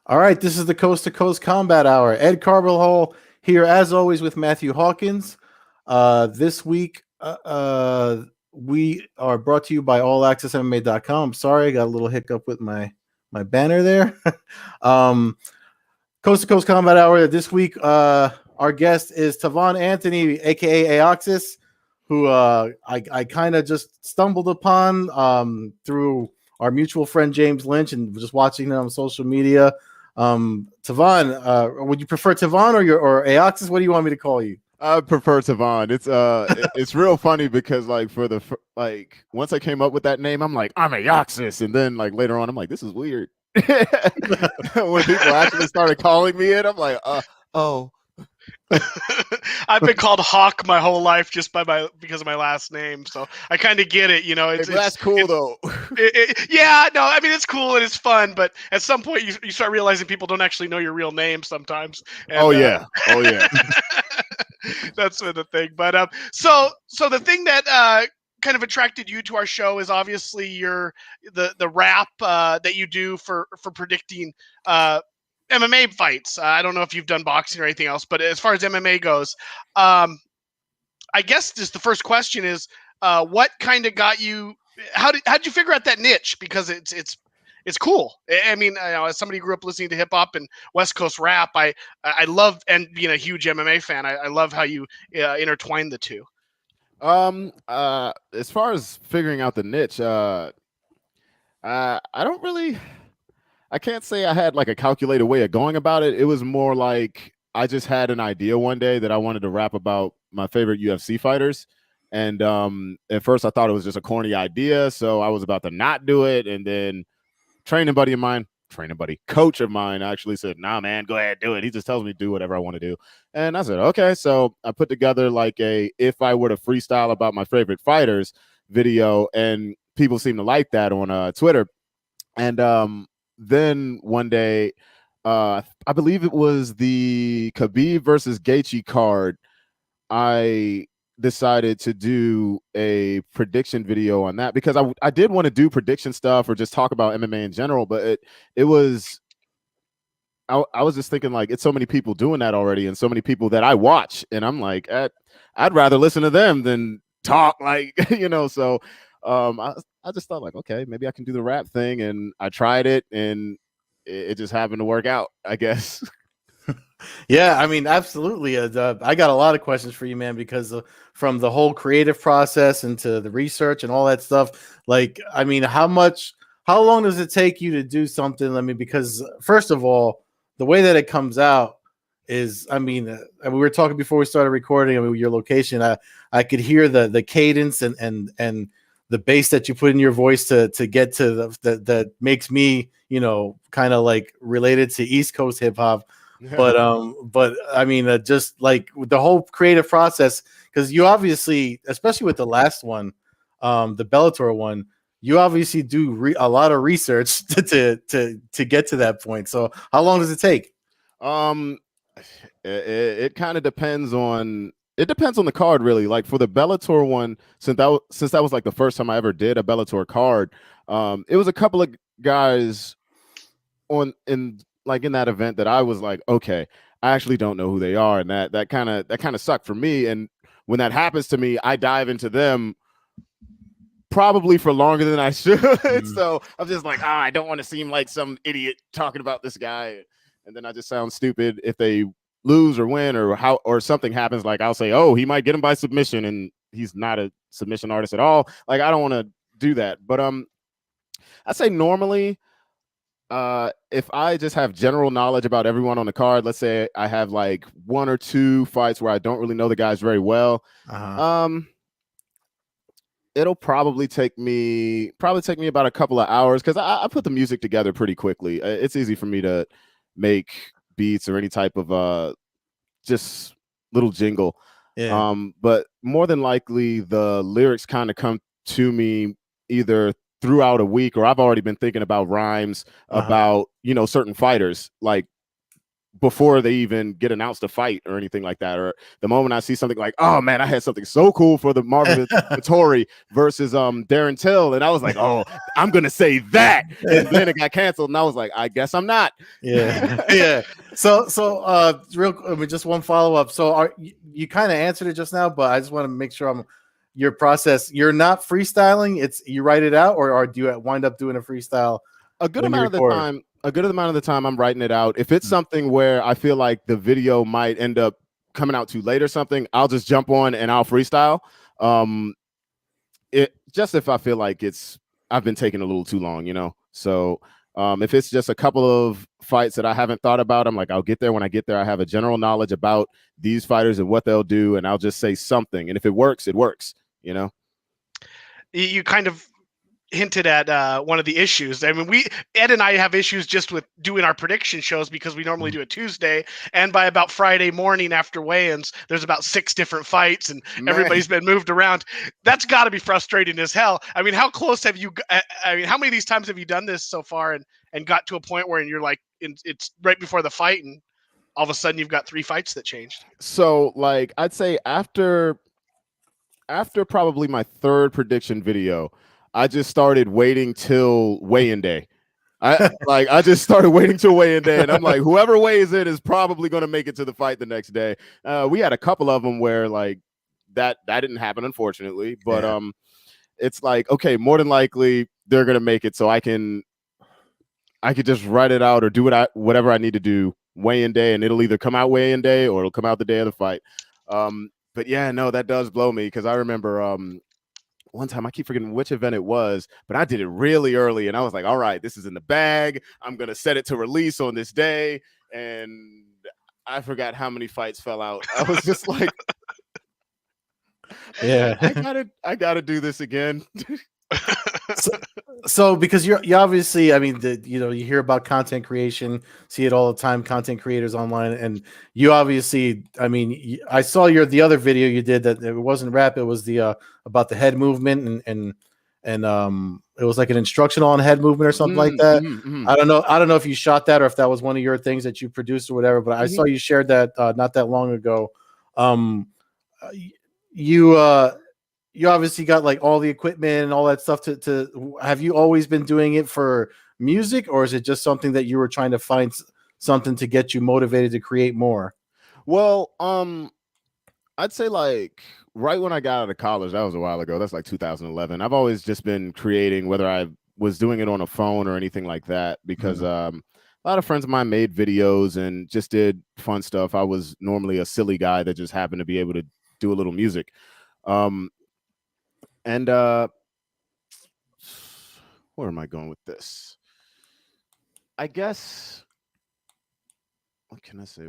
All right, this is the Coast to Coast Combat Hour. Ed Carvajal here, as always, with Matthew Hawkins. This week, we are brought to you by AllAccessMMA.com. Sorry, I got a little hiccup with my banner there. Coast to Coast Combat Hour. This week, our guest is Tovaun Anthony, aka Aeoxis, who I kind of just stumbled upon through our mutual friend James Lynch and just watching him on social media. Tovaun, would you prefer Tovaun or Aeoxis? What do you want me to call you? I prefer Tovaun. It's real funny because once I came up with that name, I'm like, I'm Aeoxis, and then like later on, I'm like, this is weird. When people actually started calling me it, I'm like, oh. I've been called Hawk my whole life just because of my last name, so I kind of get it. That's cool though. Yeah, no, I mean it's cool and it's fun, but at some point you start realizing people don't actually know your real name sometimes. And, oh yeah. That's the thing. But so the thing that kind of attracted you to our show is obviously the rap that you do for predicting MMA fights. I don't know if you've done boxing or anything else, but as far as MMA goes, I guess just the first question is, what kind of got you? How'd you figure out that niche? Because it's cool. I mean, as somebody who grew up listening to hip hop and West Coast rap, I love, and being a huge MMA fan, I love how you intertwine the two. As far as figuring out the niche, I can't say I had like a calculated way of going about it. It was more like I just had an idea one day that I wanted to rap about my favorite UFC fighters. And at first I thought it was just a corny idea, so I was about to not do it. And then coach of mine actually said, nah, man, go ahead, do it. He just tells me to do whatever I want to do. And I said, okay. So I put together like if I were to freestyle about my favorite fighters video, and people seem to like that on Twitter. And then one day, I believe it was the Khabib versus Gaethje card, I decided to do a prediction video on that because I did want to do prediction stuff or just talk about MMA in general, but it was I was just thinking like it's so many people doing that already and so many people that I watch, and I'm like I'd rather listen to them than talk, like so I just thought like, okay, maybe I can do the rap thing, and I tried it and it just happened to work out, I guess. Yeah, I mean, absolutely. I got a lot of questions for you, man, because from the whole creative process into the research and all that stuff, like, I mean, how long does it take you to do something? I mean, because first of all, the way that it comes out is, I mean, we were talking before we started recording. I mean, your location, I could hear the cadence and the bass that you put in your voice to get to that makes me, kind of like related to East Coast hip hop. But I mean, just like the whole creative process, because you obviously, especially with the last one, the Bellator one, you obviously do a lot of research to get to that point. So how long does it take? It kind of depends on the card, really. Like for the Bellator one, since that was like the first time I ever did a Bellator card, it was a couple of guys in that event that I was like, okay, I actually don't know who they are, and that kind of sucked for me. And when that happens to me, I dive into them probably for longer than I should. So I'm just like, I don't want to seem like some idiot talking about this guy, and then I just sound stupid if they lose or win or something happens. Like I'll say, oh, he might get him by submission, and he's not a submission artist at all. Like I don't want to do that. But I say normally, if I just have general knowledge about everyone on the card, let's say I have like one or two fights where I don't really know the guys very well, it'll probably take me about a couple of hours, because I put the music together pretty quickly. It's easy for me to make beats or any type of just little jingle. Yeah. But more than likely the lyrics kind of come to me either throughout a week, or I've already been thinking about rhymes about certain fighters. Like before they even get announced a fight or anything like that. Or the moment I see something like, oh man, I had something so cool for the Marvin Vettori versus Darren Till, and I was like, oh, I'm gonna say that, and then it got canceled, and I was like, I guess I'm not. Yeah. So I mean, just one follow up. So you kind of answered it just now, but I just want to make sure your process. You're not freestyling. It's you write it out, or do you wind up doing a freestyle? A good amount of the time I'm writing it out. If it's something where I feel like the video might end up coming out too late or something, I'll just jump on and I'll freestyle. It just if I feel like I've been taking a little too long, you know. So if it's just a couple of fights that I haven't thought about, I'm like, I'll get there. When I get there, I have a general knowledge about these fighters and what they'll do, and I'll just say something. And if it works, it works, you know. You kind of hinted at one of the issues. I mean, Ed and I have issues just with doing our prediction shows because we normally do it Tuesday, and by about Friday morning after weigh-ins, there's about 6 different fights, and everybody's been moved around. That's got to be frustrating as hell. I mean, how close have you? I mean, how many of these times have you done this so far, and got to a point where you're like, it's right before the fight, and all of a sudden you've got 3 fights that changed? So, like, I'd say after probably my 3rd prediction video, I just started waiting till weigh-in day. I just started waiting till weigh-in day, and I'm like, whoever weighs in is probably going to make it to the fight the next day. We had a couple of them where like that didn't happen, unfortunately, but it's like, okay, more than likely they're going to make it, so I could just write it out or do whatever I need to do weigh-in day, and it'll either come out weigh-in day or it'll come out the day of the fight. But yeah, no, that does blow me because I remember one time, I keep forgetting which event it was, but I did it really early, and I was like, all right, this is in the bag. I'm going to set it to release on this day, and I forgot how many fights fell out. I was just like, yeah, I gotta do this again. So because you obviously, I mean, you hear about content creation, see it all the time, content creators online, and you obviously, I mean, I saw the other video you did that it wasn't rap, it was the about the head movement and it was like an instructional on head movement or something like that. I don't know if you shot that or if that was one of your things that you produced or whatever, but I saw you shared that not that long ago. You obviously got like all the equipment and all that stuff to have you always been doing it for music, or is it just something that you were trying to find something to get you motivated to create more? Well, I'd say like right when I got out of college, that was a while ago. That's like 2011. I've always just been creating, whether I was doing it on a phone or anything like that, because a lot of friends of mine made videos and just did fun stuff. I was normally a silly guy that just happened to be able to do a little music. And where am I going with this? I guess, what can I say?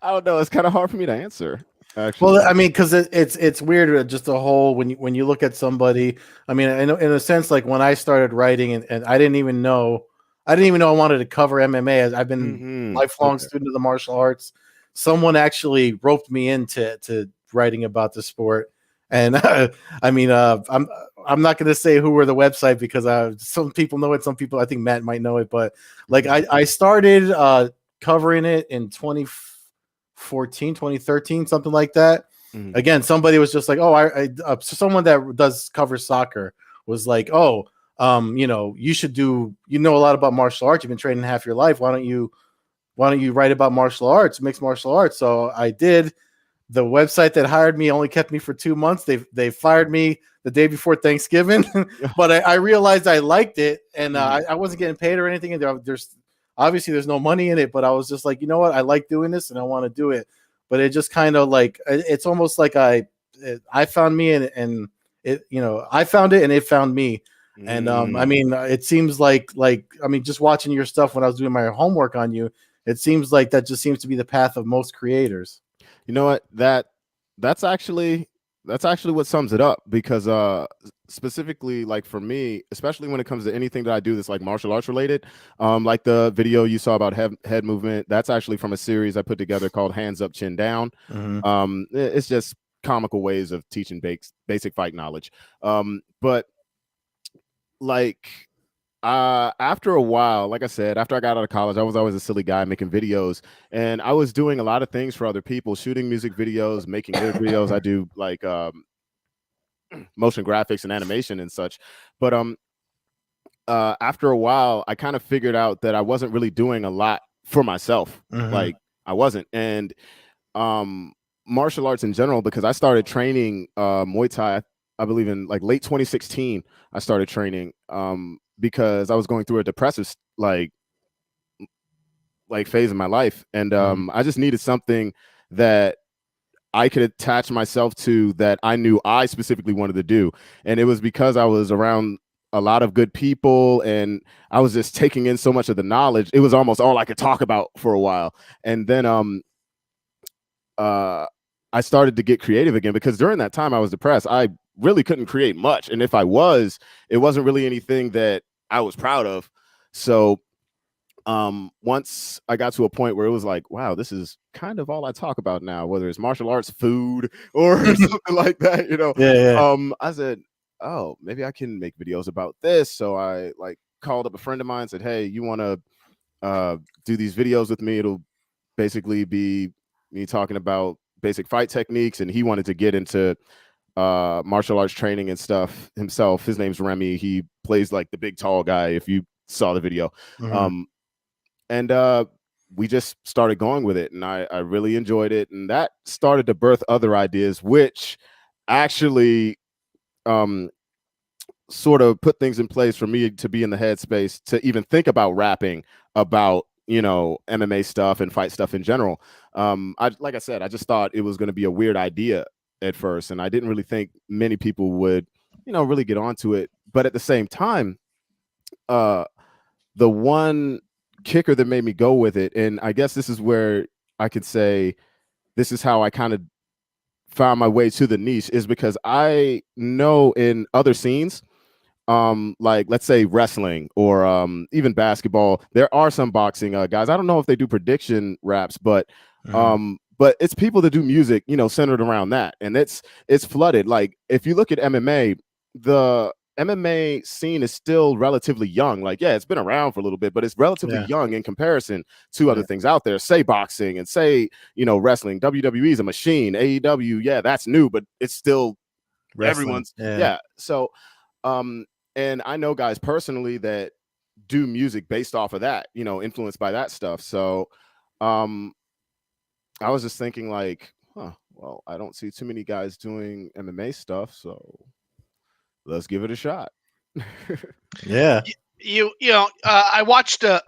I don't know. It's kind of hard for me to answer, actually. Well, I mean, because it's weird, just the whole when you look at somebody. I mean, in a sense, like when I started writing, and I didn't even know I wanted to cover MMA. As I've been lifelong student of the martial arts. Someone actually roped me into writing about the sport, and I mean, I'm not going to say who were the website because some people know it, some people, I think Matt might know it, but like I started covering it in 2014, 2013, something like that. Again, somebody was just like, oh, someone that does cover soccer was like, oh, you should you know a lot about martial arts. You've been training half your life. Why don't you write about martial arts, mixed martial arts? So I did. The website that hired me only kept me for 2 months. They fired me the day before Thanksgiving, but I realized I liked it, and I wasn't getting paid or anything. And there's no money in it, but I was just like, you know what, I like doing this and I want to do it. But it just kind of like, it's almost like I found me and it, I found it and it found me. And I mean, it seems like I mean, just watching your stuff when I was doing my homework on you, it seems like that just seems to be the path of most creators. You know what? That's actually what sums it up, because specifically, like for me, especially when it comes to anything that I do that's like martial arts related, like the video you saw about head movement, that's actually from a series I put together called Hands Up, Chin Down. It's just comical ways of teaching basic fight knowledge. But like After a while, like I said, after I got out of college, I was always a silly guy making videos, and I was doing a lot of things for other people, shooting music videos, making lyric videos. I do like motion graphics and animation and such. But after a while, I kind of figured out that I wasn't really doing a lot for myself. Like I wasn't, and martial arts in general, because I started training Muay Thai, I believe in like late 2016. I started training because I was going through a depressive like phase in my life, and I just needed something that I could attach myself to, that I knew I specifically wanted to do. And it was because I was around a lot of good people and I was just taking in so much of the knowledge. It was almost all I could talk about for a while. And then I started to get creative again, because during that time I was depressed. I really couldn't create much. And if I was, it wasn't really anything that I was proud of. So once I got to a point where it was like, wow, this is kind of all I talk about now, whether it's martial arts, food, or something like that, you know. I said, oh, maybe I can make videos about this. So I like called up a friend of mine and said, hey, you want to do these videos with me? It'll basically be me talking about basic fight techniques. And he wanted to get into martial arts training and stuff himself. His name's Remy. He plays like the big tall guy, if you saw the video. And we just started going with it, and I really enjoyed it. And that started to birth other ideas, which actually sort of put things in place for me to be in the headspace to even think about rapping about, you know, MMA stuff and fight stuff in general. Like I said, I just thought it was going to be a weird idea at first, and I didn't really think many people would, you know, really get onto it. But at the same time, the one kicker that made me go with it, and I guess this is where I could say this is how I kind of found my way to the niche, is because I know in other scenes, like let's say wrestling or even basketball, there are some boxing guys. I don't know if they do prediction raps, but it's people that do music, you know, centered around that, and it's flooded. Like if you look at MMA, the MMA scene is still relatively young. Like, yeah, it's been around for a little bit, but it's relatively young in comparison to other things out there. Say boxing and say, you know, wrestling. WWE is a machine. AEW, yeah, that's new, but it's still wrestling. Everyone's So, and I know guys personally that do music based off of that, you know, influenced by that stuff. So, I was just thinking like, well, I don't see too many guys doing MMA stuff, so let's give it a shot. You know, I watched a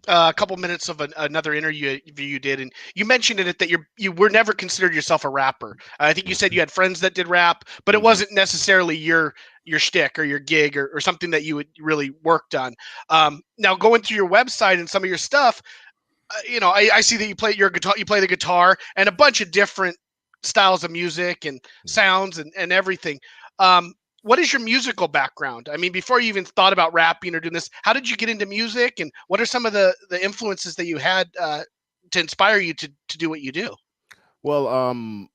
couple minutes of another interview you did, and you mentioned in it that you were never considered yourself a rapper. I think you said you had friends that did rap, but it wasn't necessarily your shtick or your gig or something that you had really worked on. Now going through your website and some of your stuff, you know, I see that you play your guitar, you play the guitar and a bunch of different styles of music and sounds and everything. What is your musical background? I mean, before you even thought about rapping or doing this, how did you get into music, and what are some of the influences that you had to inspire you to do what you do? Well,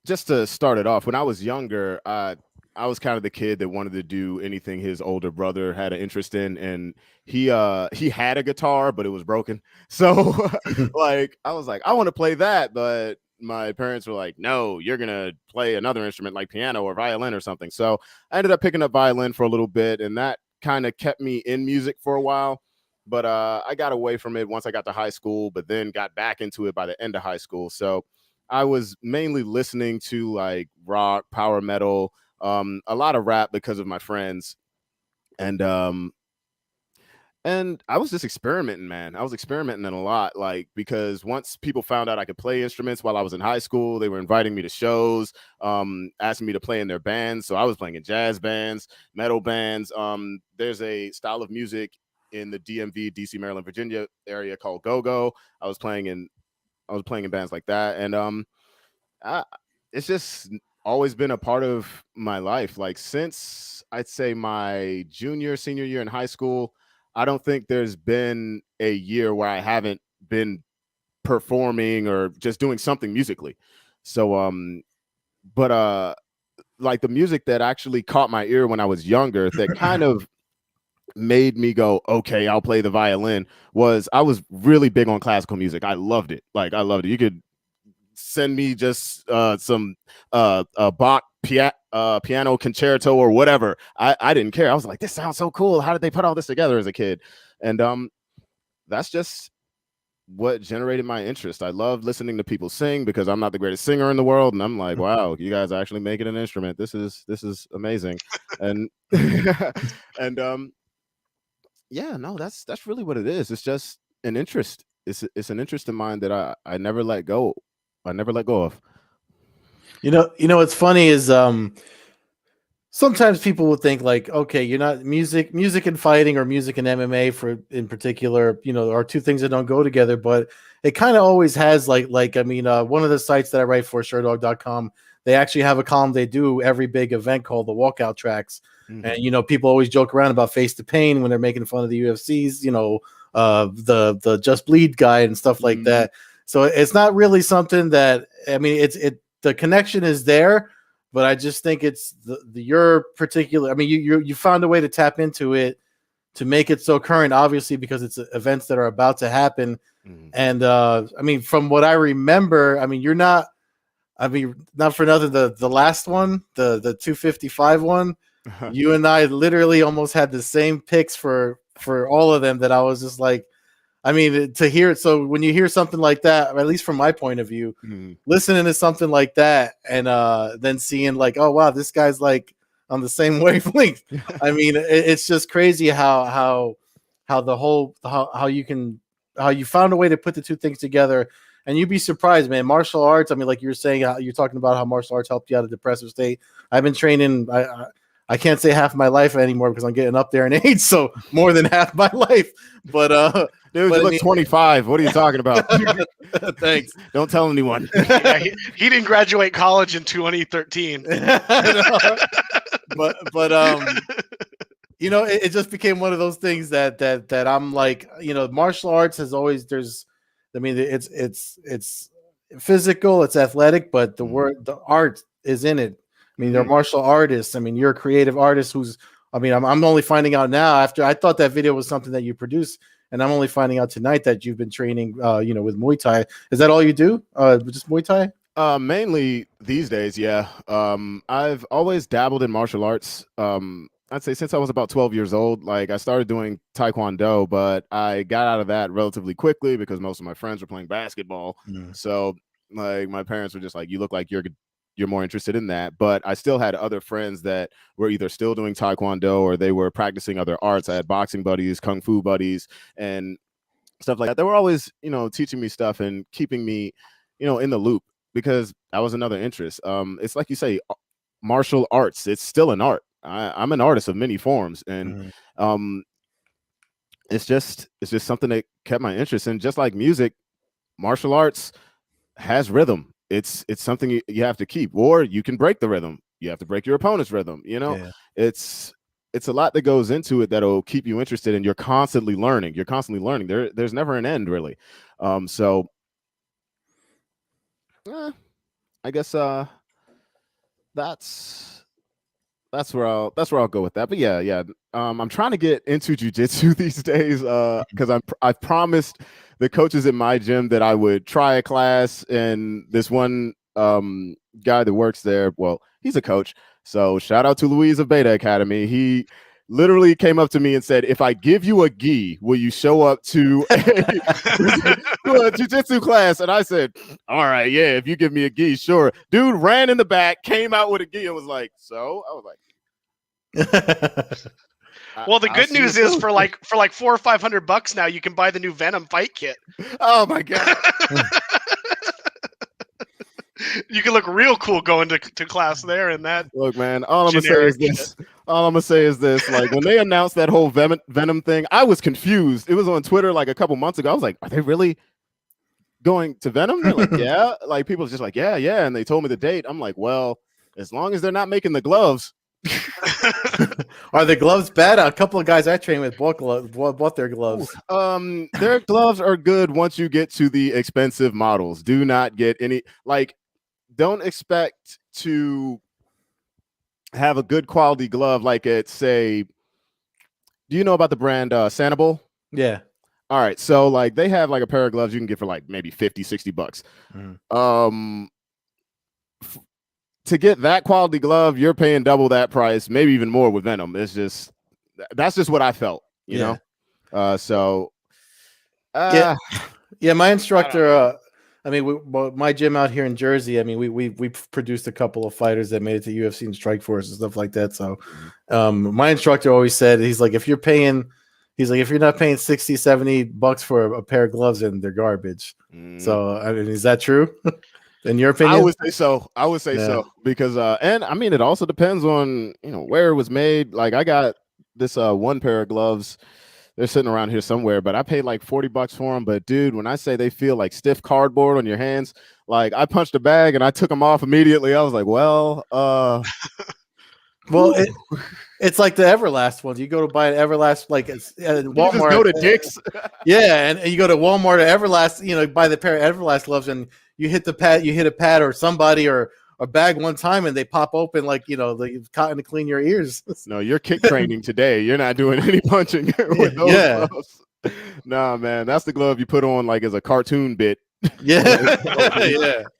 just to start it off, when I was younger, I was kind of the kid that wanted to do anything his older brother had an interest in, and he had a guitar, but it was broken. So like I was like, I want to play that, but my parents were like, no, you're gonna play another instrument like piano or violin or something. So I ended up picking up violin for a little bit, and that kind of kept me in music for a while. But I got away from it once I got to high school, but then got back into it by the end of high school. So I was mainly listening to like rock, power metal, a lot of rap because of my friends. And I was just experimenting, man. I was experimenting a lot, like, because once people found out I could play instruments while I was in high school, they were inviting me to shows, asking me to play in their bands. So I was playing in jazz bands, metal bands. There's a style of music in the DMV, DC, Maryland, Virginia area called go-go. I was playing in bands like that. And it's just always been a part of my life. Like since I'd say my senior year in high school, I don't think there's been a year where I haven't been performing or just doing something musically. So, but like the music that actually caught my ear when I was younger, that kind of made me go, okay, I'll play the violin was I was really big on classical music. I loved it. Like I loved it. You could send me just some Bach piano concerto or whatever. I didn't care. I was like, this sounds so cool. How did they put all this together as a kid? And that's just what generated my interest. I love listening to people sing because I'm not the greatest singer in the world, and I'm like, wow, you guys actually make it an instrument. This is amazing. And and yeah, no, that's really what it is. It's just an interest. It's an interest in mine that I never let go. I never let go of. You know what's funny is sometimes people would think like, okay, you're not music and fighting, or music and MMA for in particular, are two things that don't go together, but it kind of always has like I mean, one of the sites that I write for, SureDog.com, they actually have a column they do every big event called the walkout tracks. Mhm. And people always joke around about Face to Pain when they're making fun of the UFC's, the Just Bleed guy and stuff like that. So it's not really something that, I mean, the connection is there, but I just think it's your particular. I mean, you found a way to tap into it to make it so current, obviously, because it's events that are about to happen. Mhm. And I mean, from what I remember, I mean, you're not. I mean, not for nothing. The last one, the 255 one, you and I literally almost had the same picks for all of them. That I was just like, I mean, to hear it. So when you hear something like that, or at least from my point of view, listening to something like that, and then seeing like, oh wow, this guy's like on the same wavelength. I mean, it's just crazy how the whole how you found a way to put the two things together. And you'd be surprised, man. Martial arts. I mean, like you were saying, you're talking about how martial arts helped you out of depressive state. I've been training. I can't say half my life anymore because I'm getting up there in age. So more than half my life. But dude, you look 25. What are you talking about? Thanks. Don't tell anyone. Yeah, he didn't graduate college in 2013. But it just became one of those things that I'm like, martial arts has always it's physical, it's athletic, but the art is in it. I mean, they're martial artists. I mean, you're a creative artist I'm only finding out now after I thought that video was something that you produced, and I'm only finding out tonight that you've been training, with Muay Thai. Is that all you do? Just Muay Thai? Mainly these days, yeah. I've always dabbled in martial arts. I'd say since I was about 12 years old. Like I started doing Taekwondo, but I got out of that relatively quickly because most of my friends were playing basketball. So like my parents were just like, you look like you're more interested in that. But I still had other friends that were either still doing Taekwondo or they were practicing other arts. I had boxing buddies, kung fu buddies, and stuff like that. They were always, teaching me stuff and keeping me, in the loop because that was another interest. It's like you say, martial arts, it's still an art. I'm an artist of many forms, and it's just something that kept my interest. And just like music, martial arts has rhythm. It's something you have to keep, or you can break the rhythm. You have to break your opponent's rhythm. It's a lot that goes into it that'll keep you interested, and you're constantly learning. There's never an end, really. So I guess that's where I'll go with that. But yeah. I'm trying to get into jiu-jitsu these days because I've promised the coaches in my gym that I would try a class, and this one guy that works there, well, he's a coach. So shout out to Louise of Beta Academy. He literally came up to me and said, if I give you a gi, will you show up to a jiu-jitsu class? And I said, all right, yeah, if you give me a gi, sure. Dude ran in the back, came out with a gi and was like, so? I was like, well, the good news is for like $400 or $500 now, you can buy the new Venom fight kit. Oh my God. You can look real cool going to class there in that. Look, man, all I'm gonna say is this. Like when they announced that whole Venom thing, I was confused. It was on Twitter like a couple months ago. I was like, are they really going to Venom? They're like, yeah. Like people are just like, yeah. And they told me the date. I'm like, well, as long as they're not making the gloves. Are the gloves bad? A couple of guys I train with bought their gloves. Their gloves are good once you get to the expensive models. Do not get any, like, don't expect to have a good quality glove like at, say, Do you know about the brand Sanibel? Yeah. All right, so like they have like a pair of gloves you can get for like maybe $50-$60. To get that quality glove, you're paying double that price, maybe even more with Venom. It's just that's just what I felt, you know. Yeah, my instructor. I mean, my gym out here in Jersey. I mean, we produced a couple of fighters that made it to UFC and Strikeforce and stuff like that. So, my instructor always said, he's like, if you're not paying $60-$70 for a pair of gloves, then they're garbage. So, I mean, is that true? In your opinion? I would say so. So because and I mean it also depends on where it was made. Like I got this one pair of gloves. They're sitting around here somewhere, but I paid like $40 for them. But dude, when I say they feel like stiff cardboard on your hands, like I punched a bag and I took them off immediately. I was like, well, well, it's like the Everlast ones. You go to buy an Everlast, like it's Walmart. You just go to Dick's. Yeah, and you go to Walmart or Everlast, buy the pair of Everlast gloves, and you hit a pad or somebody or a bag one time, and they pop open like the cotton to clean your ears. No, you're kick training today. You're not doing any punching with those gloves. Nah, man, that's the glove you put on like as a cartoon bit. Yeah.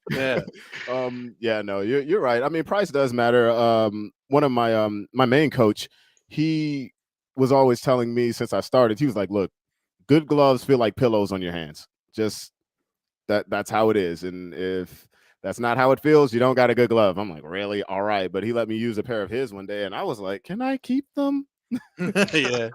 No, you're right. I mean, price does matter. One of my main coach, he was always telling me since I started, he was like, look, good gloves feel like pillows on your hands. Just that's how it is. And if that's not how it feels, you don't got a good glove. I'm like, really? All right. But he let me use a pair of his one day, and I was like, can I keep them? Yeah.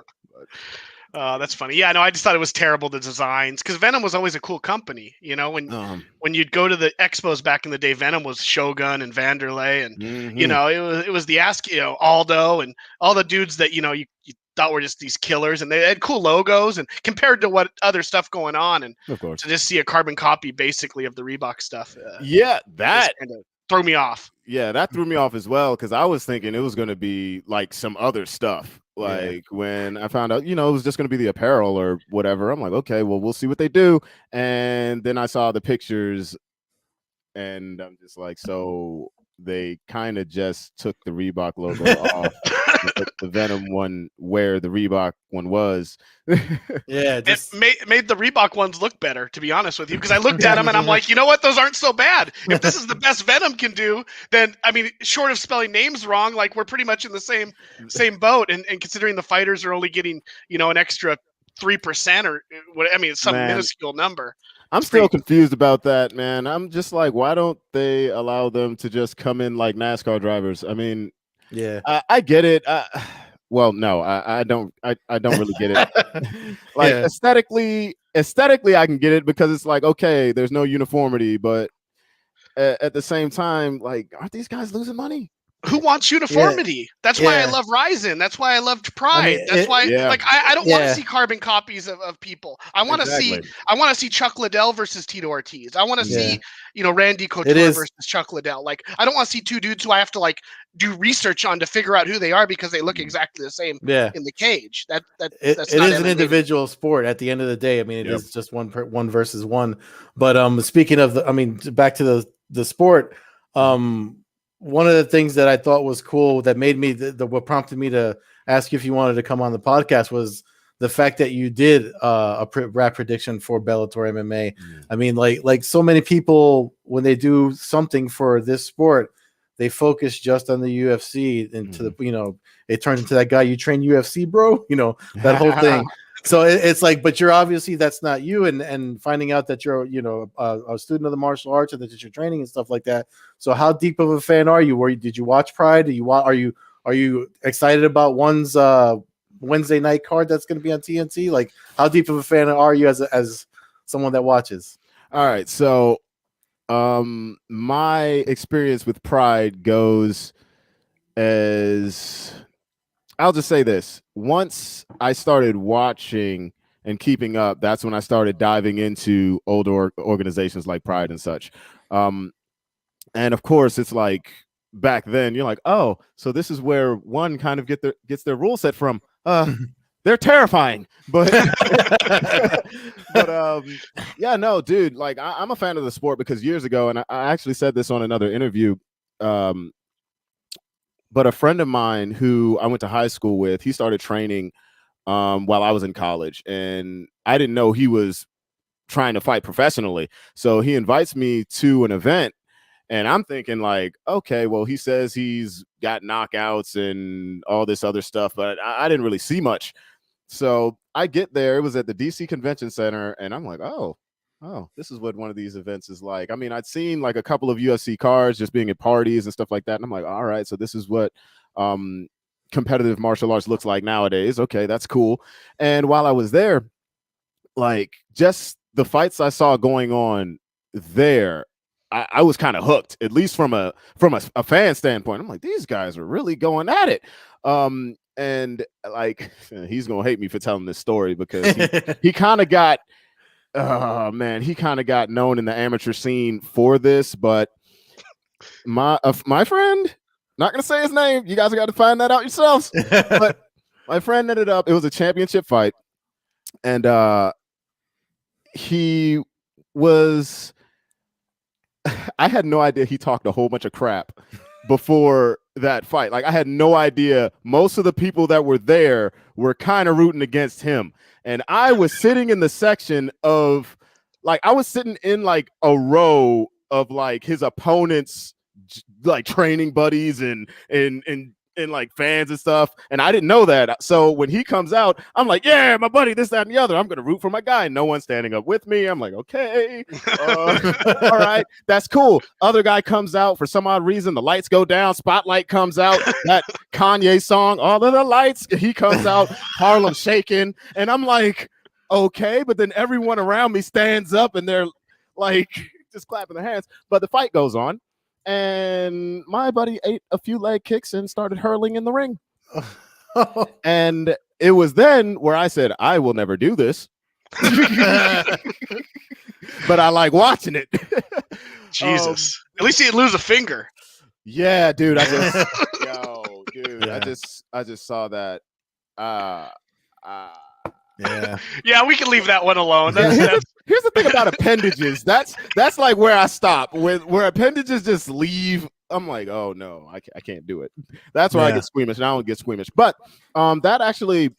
That's funny. Yeah, no, I just thought it was terrible, the designs, because Venom was always a cool company. When you'd go to the expos back in the day, Venom was Shogun and Vanderlei, and it was the Aldo and all the dudes that you thought were just these killers, and they had cool logos, and compared to what other stuff going on, and of course to just see a carbon copy basically of the Reebok stuff. That kind of threw me off. Yeah, that threw me off as well, because I was thinking it was going to be like some other stuff. Like when I found out, it was just going to be the apparel or whatever. I'm like, okay, well, we'll see what they do. And then I saw the pictures, and I'm just like, so they kind of just took the Reebok logo off. The Venom one where the Reebok one was. It made the Reebok ones look better, to be honest with you, because I looked at them and I'm like, you know what, those aren't so bad. If this is the best Venom can do, then I mean, short of spelling names wrong, like we're pretty much in the same boat. And considering the fighters are only getting an extra 3% or what, I mean, it's some minuscule number. I'm still confused about that, man. I'm just like, why don't they allow them to just come in like NASCAR drivers? I mean, yeah, I get it. Well, no, I don't. I don't really get it. Like aesthetically, I can get it because it's like, okay, there's no uniformity, but at the same time, like, aren't these guys losing money? Who wants uniformity? That's why I love Ryzen. That's why I loved Pride. That's why, like, I don't want to see carbon copies of people. I want to see Chuck Liddell versus Tito Ortiz. I want to see, Randy Couture versus Chuck Liddell. Like, I don't want to see two dudes who I have to like do research on to figure out who they are because they look exactly the same in the cage. That's it is an individual sport at the end of the day. I mean, it is just one versus one. But speaking of back to the sport, one of the things that I thought was cool that made me what prompted me to ask you if you wanted to come on the podcast was the fact that you did a rap prediction for Bellator MMA. I mean, like so many people, when they do something for this sport, they focus just on the UFC and it turns into that guy, you train UFC, bro, that whole thing. So it's like, but you're obviously, that's not you, and finding out that you're, a student of the martial arts and that you're training and stuff like that. So how deep of a fan are you? Did you watch Pride? Are you excited about one's Wednesday night card that's going to be on TNT? Like, how deep of a fan are you as someone that watches? All right, so my experience with Pride goes as, I'll just say this. Once I started watching and keeping up, that's when I started diving into older organizations like Pride and such. And of course, it's like back then, you're like, oh, so this is where one kind of gets their rule set from. They're terrifying, but yeah, no, dude, like I'm a fan of the sport because years ago, and I actually said this on another interview, but a friend of mine who I went to high school with, he started training while I was in college, and I didn't know he was trying to fight professionally. So he invites me to an event, and I'm thinking like, okay, well, he says he's got knockouts and all this other stuff, but I didn't really see much. So I get there. It was at the DC Convention Center, and I'm like, oh, this is what one of these events is like. I mean, I'd seen like a couple of UFC cards just being at parties and stuff like that, and I'm like, all right, so this is what competitive martial arts looks like nowadays. Okay, that's cool. And while I was there, like just the fights I saw going on there, I was kind of hooked, at least from a fan standpoint. I'm like, these guys are really going at it. And like, he's gonna hate me for telling this story because he kind of got, he kind of got known in the amateur scene for this. But my friend, not gonna say his name. You guys got to find that out yourselves. But my friend ended up, it was a championship fight, and he was. I had no idea he talked a whole bunch of crap before that fight. Like, I had no idea. Most of the people that were there were kind of rooting against him. And I was sitting in the section of, like, I was sitting in like a row of like his opponents, like training buddies and like fans and stuff. And I didn't know that. So when he comes out, I'm like, yeah, my buddy, this, that, and the other. I'm going to root for my guy. No one's standing up with me. I'm like, okay, all right, that's cool. Other guy comes out for some odd reason. The lights go down. Spotlight comes out. That Kanye song, all of the lights. He comes out, Harlem shaking. And I'm like, okay. But then everyone around me stands up and they're like just clapping their hands. But the fight goes on. And my buddy ate a few leg kicks and started hurling in the ring. And it was then where I said, I will never do this. But I like watching it. Jesus. At least he didn't lose a finger. Yeah, dude. I just I just saw that. Yeah. Yeah, we can leave that one alone. Here's the thing about appendages. That's like where I stop. Where appendages just leave. I'm like, oh no, I can't do it. That's where I get squeamish, and I don't get squeamish. But that actually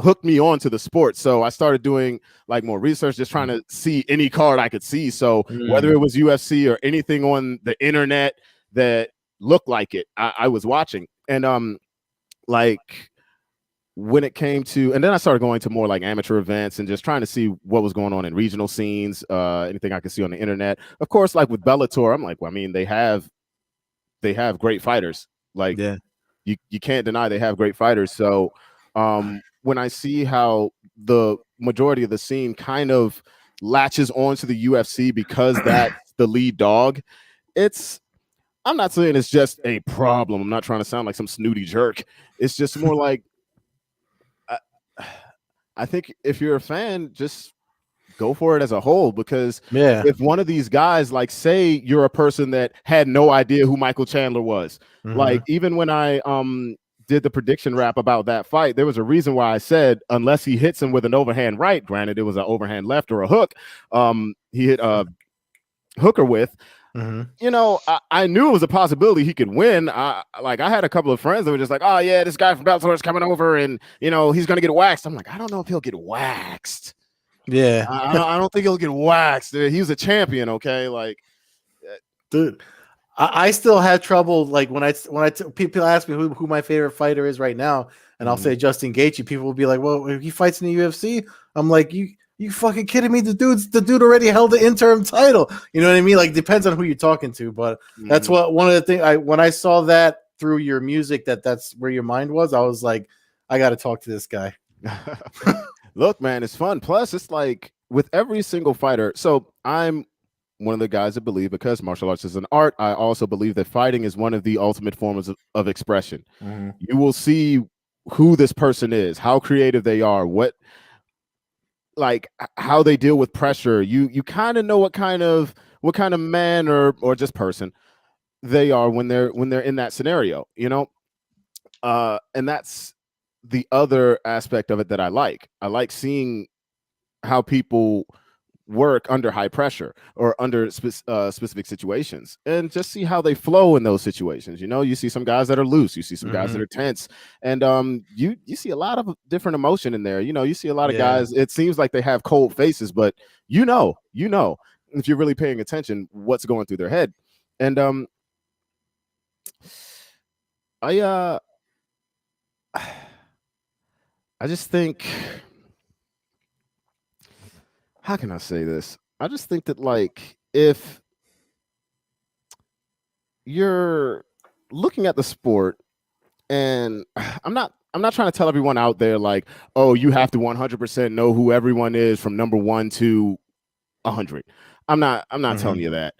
hooked me on to the sport. So I started doing like more research, just trying to see any card I could see. So whether it was UFC or anything on the internet that looked like it, I was watching. And like when it came to, and then I started going to more like amateur events and just trying to see what was going on in regional scenes, anything I could see on the internet. Of course, like with Bellator, I'm like, well, I mean, they have great fighters. Like, you can't deny they have great fighters. So when I see how the majority of the scene kind of latches onto the UFC because that's the lead dog, I'm not saying it's just a problem. I'm not trying to sound like some snooty jerk. It's just more like, I think if you're a fan, just go for it as a whole, because if one of these guys, like say you're a person that had no idea who Michael Chandler was, like even when I did the prediction rap about that fight, there was a reason why I said unless he hits him with an overhand right, granted it was an overhand left or a hook, he hit a hooker with. You know, I knew it was a possibility he could win. I had a couple of friends that were just like, oh yeah, this guy from Bellator is coming over and you know he's gonna get waxed. I'm like, I don't know if he'll get waxed. Yeah, I don't think he'll get waxed. He was a champion, okay? Like, dude, I still have trouble. Like when people ask me who my favorite fighter is right now, and I'll say Justin Gaethje, people will be like, well, he fights in the UFC. I'm like, you fucking kidding me? The dude already held the interim title. You know what I mean? Like, depends on who you're talking to, but that's what one of the things when I saw that through your music, that's where your mind was. I was like, I got to talk to this guy. Look, man, it's fun. Plus, it's like with every single fighter. So I'm one of the guys that believe, because martial arts is an art, I also believe that fighting is one of the ultimate forms of expression. You will see who this person is, how creative they are, how they deal with pressure. You kind of know what kind of man or just person they are when they're in that scenario, you know. And that's the other aspect of it that I like. I like seeing how people work under high pressure or under specific situations, and just see how they flow in those situations. You see some guys that are loose, you see some guys that are tense, and you see a lot of different emotion in there. You see a lot of guys, it seems like they have cold faces, but you know if you're really paying attention what's going through their head. And I just think, how can I say this? I just think that, like, if you're looking at the sport, and I'm not trying to tell everyone out there like, oh, you have to 100% know who everyone is from number 1 to 100. I'm not telling you that.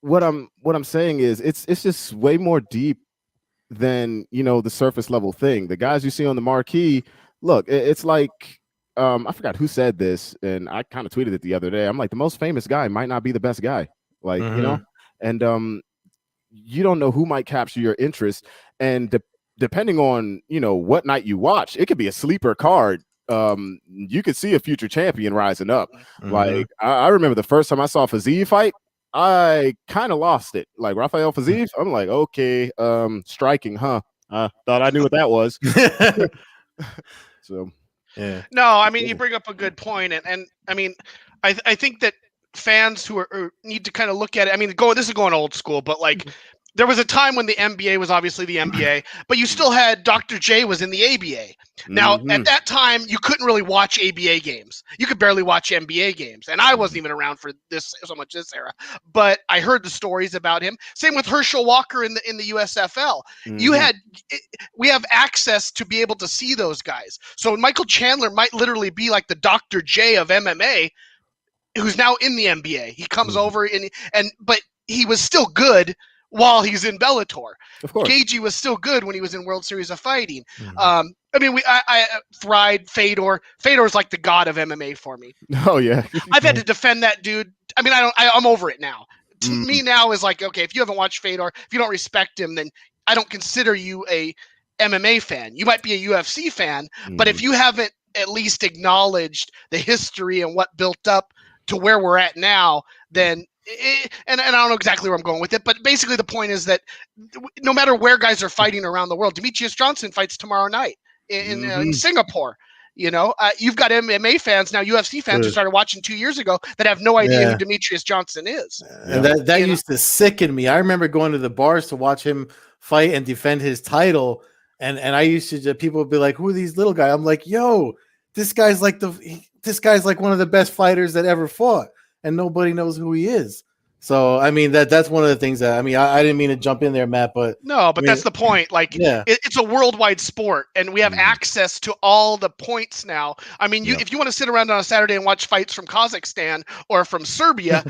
What I'm saying is it's just way more deep than the surface level thing. The guys you see on the marquee, look, it's like, I forgot who said this, and I kind of tweeted it the other day. I'm like, the most famous guy might not be the best guy, like, and you don't know who might capture your interest, and depending on what night you watch, it could be a sleeper card. You could see a future champion rising up. Like, I remember the first time I saw Fiziev fight, I kind of lost it. Like, Rafael Fiziev, I'm like, okay, striking, huh? Thought I knew what that was. So, yeah. No, I mean, you bring up a good point, and I mean, I think that fans who are need to kind of look at it. I mean, this is going old school, but like, there was a time when the NBA was obviously the NBA, but you still had Dr. J was in the ABA. Now, at that time, you couldn't really watch ABA games. You could barely watch NBA games. And I wasn't even around for this era. But I heard the stories about him. Same with Herschel Walker in the USFL. We have access to be able to see those guys. So Michael Chandler might literally be like the Dr. J of MMA, who's now in the NBA. He comes over but he was still good while he's in Bellator. Of course. Gagey was still good when he was in World Series of Fighting. I mean, I Thried Fedor. Fedor's like the god of MMA for me. Oh yeah. I've had to defend that dude. I mean, I'm over it now. To me now is like, okay, if you haven't watched Fedor, if you don't respect him, then I don't consider you a MMA fan. You might be a UFC fan, but if you haven't at least acknowledged the history and what built up to where we're at now, then and I don't know exactly where I'm going with it, but basically the point is that no matter where guys are fighting around the world, Demetrius Johnson fights tomorrow night in Singapore. You've got MMA fans now, UFC fans who started watching 2 years ago that have no idea who Demetrius Johnson is. And that used to sicken me. I remember going to the bars to watch him fight and defend his title, and I used to people would be like, "Who are these little guys?" I'm like, "Yo, this guy's like one of the best fighters that ever fought." And nobody knows who he is. So, I mean, that's one of the things that, I mean, I didn't mean to jump in there, Matt, but no, but that's the point. Like, it's a worldwide sport, and we have access to all the points now. I mean, if you want to sit around on a Saturday and watch fights from Kazakhstan or from Serbia,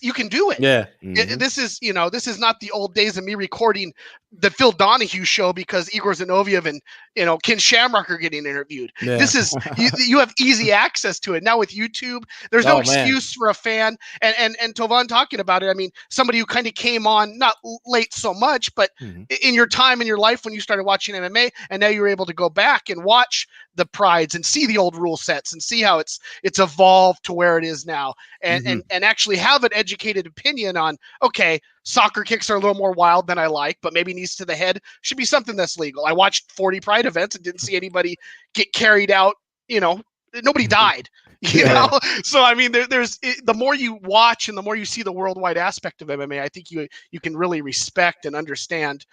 you can do it. Yeah. This is not the old days of me recording the Phil Donahue show because Igor Zinoviev and Ken Shamrock are getting interviewed. Yeah. This is you have easy access to it now with YouTube. There's no excuse for a fan. And Tovaun talking about it. I mean, somebody who kind of came on not late so much, but in your time in your life when you started watching MMA, and now you're able to go back and watch the prides and see the old rule sets and see how it's evolved to where it is now, and actually have an educated opinion on, okay, soccer kicks are a little more wild than I like, but maybe knees to the head should be something that's legal. I watched 40 pride events and didn't see anybody get carried out. Nobody died. You know, so I mean, there's the more you watch and the more you see the worldwide aspect of MMA, I think you can really respect and understand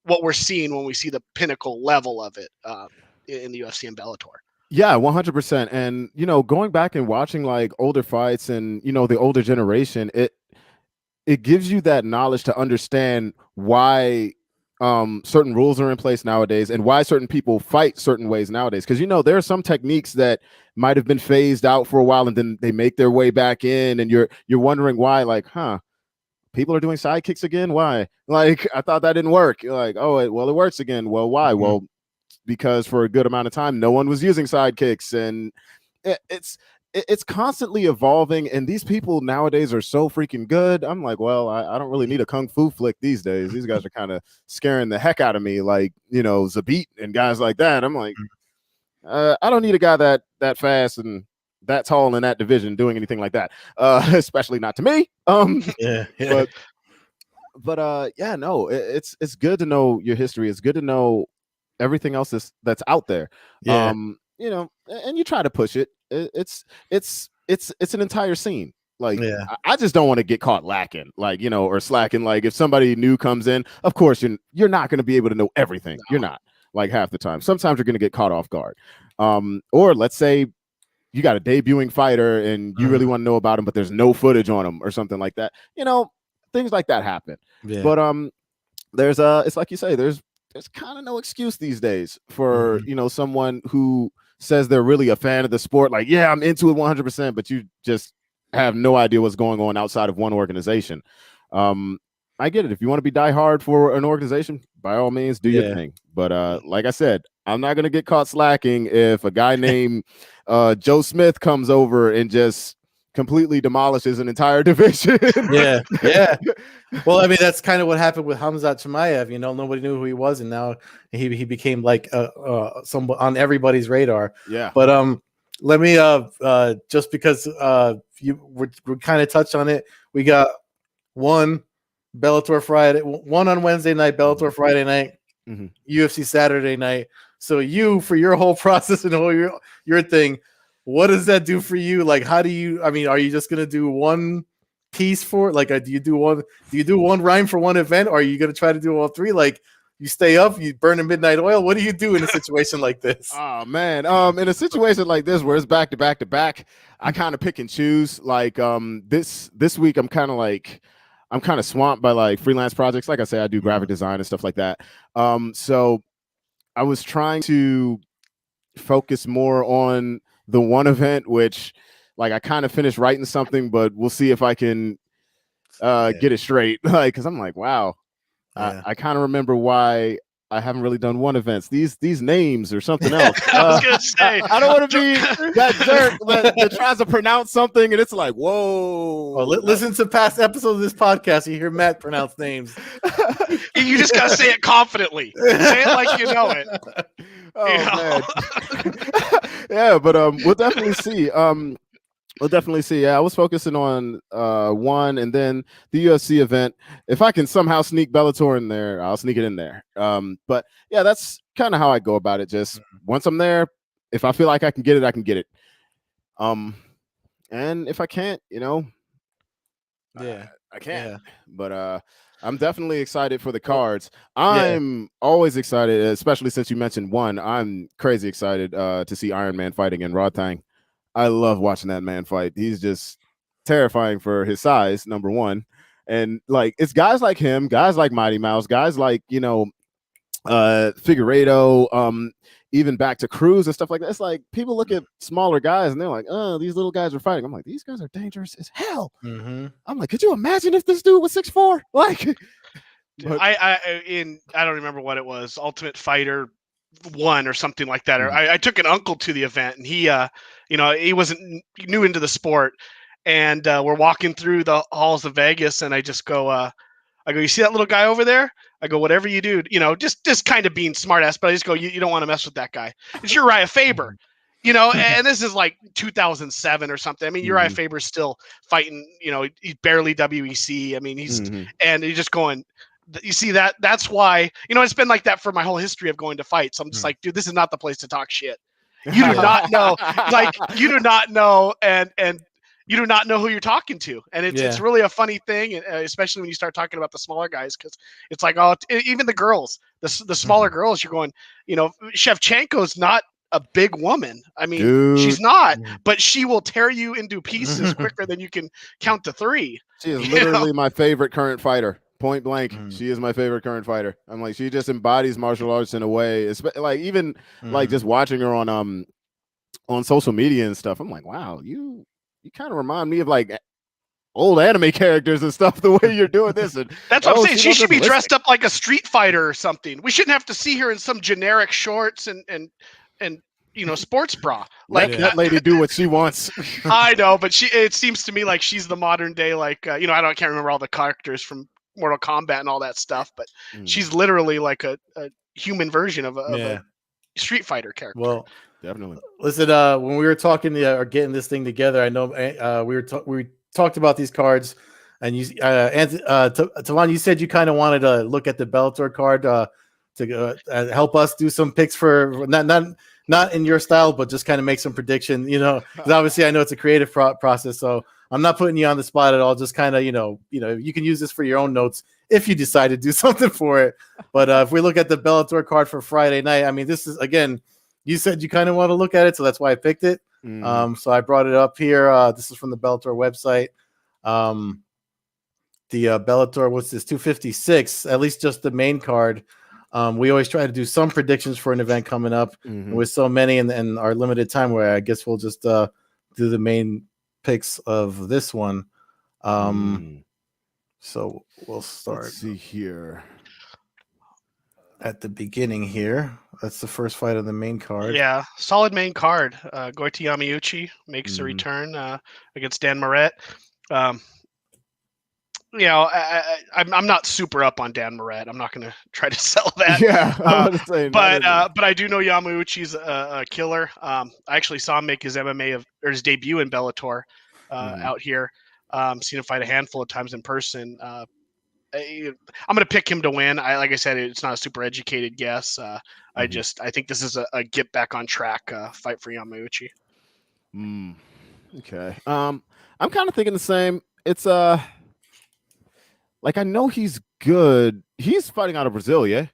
what we're seeing when we see the pinnacle level of it in the UFC and Bellator. Yeah, 100%. And going back and watching like older fights and the older generation, it gives you that knowledge to understand why certain rules are in place nowadays and why certain people fight certain ways nowadays. Because there are some techniques that might have been phased out for a while and then they make their way back in, and you're wondering why, like, people are doing sidekicks again? Why? Like, I thought that didn't work. You're like, oh, it works again. Well, why? Well, because for a good amount of time no one was using sidekicks, and it's constantly evolving, and these people nowadays are so freaking good. I'm like, well, I don't really need a kung fu flick these days. These guys are kind of scaring the heck out of me, like Zabit and guys like that. I'm like, I don't need a guy that fast and that tall in that division doing anything like that, especially not to me. Yeah. But yeah, no, it's good to know your history. It's good to know everything else that's out there. Yeah. You know, and you try to push it. It's an entire scene. Like, Yeah. I just don't want to get caught lacking, like, you know, or slacking. Like, if somebody new comes in, of course you're not going to be able to know everything. No. You're not, like, half the time. Sometimes you're going to get caught off guard. Or let's say you got a debuting fighter and you really want to know about him, but there's no footage on him or something like that. You know, things like that happen. Yeah. But there's it's like you say, there's kind of no excuse these days for you know, someone who says they're really a fan of the sport. Like, yeah, I'm into it 100%, but you just have no idea what's going on outside of one organization. I get it. If you want to be diehard for an organization, by all means, do your thing. But like I said, I'm not gonna get caught slacking if a guy named Joe Smith comes over and just completely demolishes an entire division. Yeah. Well, I mean, that's kind of what happened with Hamza Chemaya. You know, nobody knew who he was, and now he became like some on everybody's radar. Yeah. But let me just because we kind of touched on it, we got one Bellator Friday, one on Wednesday night, Bellator Friday night, UFC Saturday night. So you, for your whole process and all your thing, what does that do for you? Like, how do you? I mean, are you just gonna do one piece for it? Like, do you do one rhyme for one event, or are you gonna try to do all three? Like, you stay up, you burn a midnight oil. What do you do in a situation like this? Oh man, in a situation like this where it's back to back to back, I kind of pick and choose. Like, this week I'm kind of swamped by like freelance projects. Like I say, I do graphic design and stuff like that. So I was trying to focus more on the one event, which, like, I kind of finished writing something, but we'll see if I can get it straight. Like, because I'm like, wow, I kind of remember why I haven't really done one events. These names or something else. I was gonna say, I don't want to be that jerk that tries to pronounce something and it's like, whoa. Well, listen to past episodes of this podcast. You hear Matt pronounce names. You just gotta say it confidently. Say it like you know it. Oh You know? man. Yeah, but we'll definitely see. We'll definitely see. Yeah, I was focusing on one and then the UFC event. If I can somehow sneak Bellator in there, I'll sneak it in there. But yeah, that's kind of how I go about it. Just once I'm there, if I feel like I can get it, I can get it. And if I can't, you know, I can't. Yeah. But I'm definitely excited for the cards. I'm always excited, especially since you mentioned one. I'm crazy excited to see Iron Man fight again, Rodthang. I love watching that man fight. He's just terrifying for his size, number one. And like, it's guys like him, guys like Mighty Mouse, guys like, you know, Figueiredo, even back to Cruz and stuff like that. It's like people look at smaller guys and they're like, oh, these little guys are fighting. I'm like, these guys are dangerous as hell. I'm like, could you imagine if this dude was 6'4"? Like, I don't remember what it was, Ultimate Fighter 1 or something like that. Or I took an uncle to the event, and he, you know, he wasn't new into the sport, and we're walking through the halls of Vegas, and I just go, I go, you see that little guy over there? I go, whatever you do, you know, just kind of being smart ass, but I just go, you don't want to mess with that guy. It's Uriah Faber, you know, and this is like 2007 or something. I mean, Uriah Faber's still fighting, you know, he's barely WEC. I mean, he's, and he's just going, you see that's why, you know, it's been like that for my whole history of going to fights. I'm just like, dude, this is not the place to talk shit. You do not know, like, you do not know, and you do not know who you're talking to. And it's really a funny thing, especially when you start talking about the smaller guys, because it's like, oh, even the girls, the smaller girls, you're going, you know, Shevchenko's not a big woman. I mean, she's not, but she will tear you into pieces quicker than you can count to three. She is literally my favorite current fighter. Point blank, she is my favorite current fighter. I'm like, she just embodies martial arts in a way. It's like, even like just watching her on social media and stuff. I'm like, wow, you kind of remind me of like old anime characters and stuff. The way you're doing this, and that's what I'm saying. She should be dressed up like a street fighter or something. We shouldn't have to see her in some generic shorts and you know, sports bra. Like, let that lady do what she wants. I know, but it seems to me like she's the modern day, like, you know, I can't remember all the characters from Mortal Kombat and all that stuff, but she's literally like a human version of a Street Fighter character. Well, Definitely. Listen, when we were talking or getting this thing together, I know we talked about these cards, and Tovaun, you said you kind of wanted to look at the Bellator card to help us do some picks for not in your style, but just kind of make some prediction. Because obviously I know it's a creative process, so I'm not putting you on the spot at all. Just kind of you can use this for your own notes if you decide to do something for it. But if we look at the Bellator card for Friday night, I mean, this is again. You said you kind of want to look at it, so that's why I picked it. So I brought it up here. This is from the Bellator website. The Bellator, what's this, 256, at least just the main card. We always try to do some predictions for an event coming up. With so many and our limited time, where I guess we'll just do the main picks of this one. So we'll start. Let's see here. At the beginning here. That's the first fight of the main card. Yeah, solid main card. Goiti Yamauchi makes a return against Dan Moret. I'm not super up on Dan Moret. I'm not going to try to sell that. Yeah, but I do know Yamauchi's a killer. I actually saw him make his his debut in Bellator out here. Seen him fight a handful of times in person. I'm going to pick him to win. Like I said, it's not a super educated guess. I think this is a get back on track fight for Yamauchi. Okay. I'm kind of thinking the same. It's like I know he's good. He's fighting out of Brazil, yeah.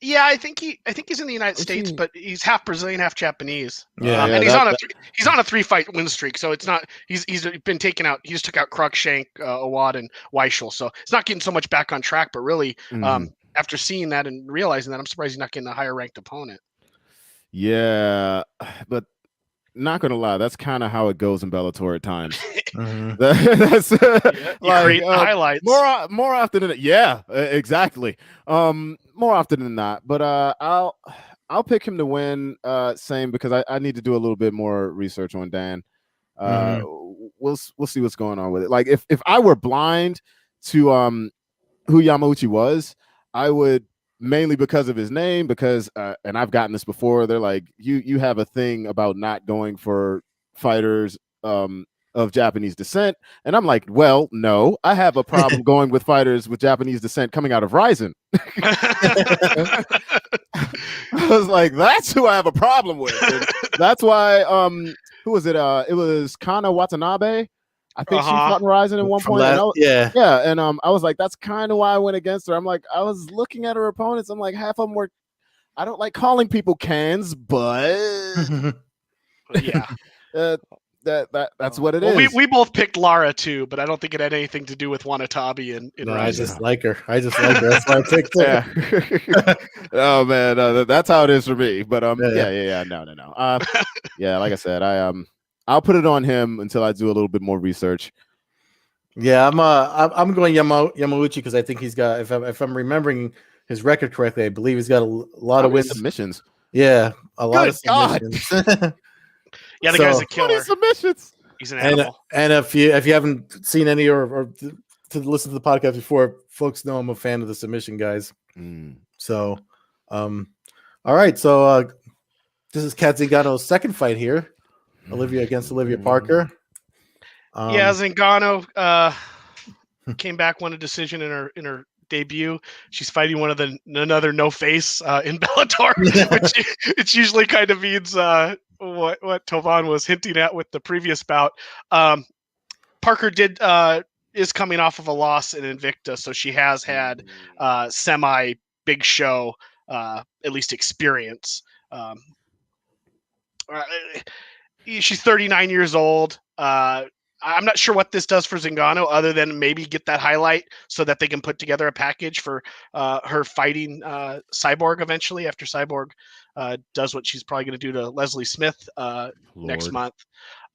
Yeah, I think he's in the United States, but he's half Brazilian, half Japanese. Yeah, and he's on a 3-fight win streak, so it's not he's been taken out. He just took out Cruikshank, Awad, and Weichel, so it's not getting so much back on track. But really, after seeing that and realizing that, I'm surprised he's not getting a higher ranked opponent. Yeah, but not gonna lie, that's kind of how it goes in Bellator at times. That's like highlights more often than exactly. More often than not, but I'll pick him to win. Same, because I need to do a little bit more research on Dan. We'll see what's going on with it. Like if I were blind to who Yamauchi was, I would, mainly because of his name, because and I've gotten this before. They're like, you have a thing about not going for fighters of Japanese descent, and I'm like, well, no, I have a problem going with fighters with Japanese descent coming out of Ryzen. I was like, that's who I have a problem with. And that's why who was it? It was Kana Watanabe. I think she fought in Ryzen at one point. And I was like, that's kind of why I went against her. I'm like, I was looking at her opponents. I'm like, half of them were. I don't like calling people cans, but yeah. That's what it is. We both picked Lara too, but I don't think it had anything to do with Wanatabe and no, Ryzen. I just like her. That's why I picked her. Oh man, that's how it is for me. But no. Yeah, like I said, I'll put it on him until I do a little bit more research. Yeah, I'm going Yamauchi because I think he's got, if I'm remembering his record correctly, I believe he's got a lot of wins. Submissions. Yeah, a lot of submissions. Yeah, the guy's a killer. Submissions. He's an animal. And if you haven't seen any or to listen to the podcast before, folks know I'm a fan of the submission guys. So, all right. So this is Kat Zingano's second fight here. Olivia against Olivia Parker. Zingano came back, won a decision in her debut. She's fighting another no face in Bellator, which it usually kind of means what Tovaun was hinting at with the previous bout. Parker is coming off of a loss in Invicta, so she has had semi big show, at least experience. She's 39 years old. I'm not sure what this does for Zingano other than maybe get that highlight so that they can put together a package for her fighting Cyborg eventually, after Cyborg does what she's probably going to do to Leslie Smith next month.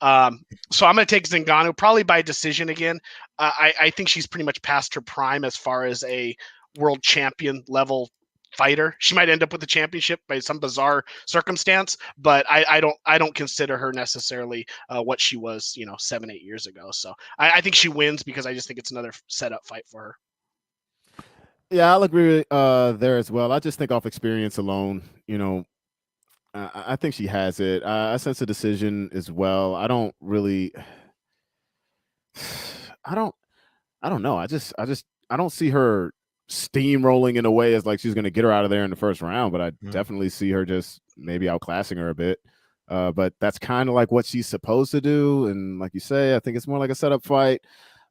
So I'm going to take Zingano probably by decision again. I think she's pretty much past her prime as far as a world champion level fighter. She might end up with the championship by some bizarre circumstance, but I don't consider her necessarily what she was, 7-8 years ago. So I think she wins because I just think it's another setup fight for her. Yeah, I'll agree there as well. I just think off experience alone, I think she has it. I sense a decision as well. I don't really. I don't. I don't know. I don't see her steamrolling in a way as like she's going to get her out of there in the first round. But I definitely see her just maybe outclassing her a bit. But that's kind of like what she's supposed to do. And like you say, I think it's more like a setup fight.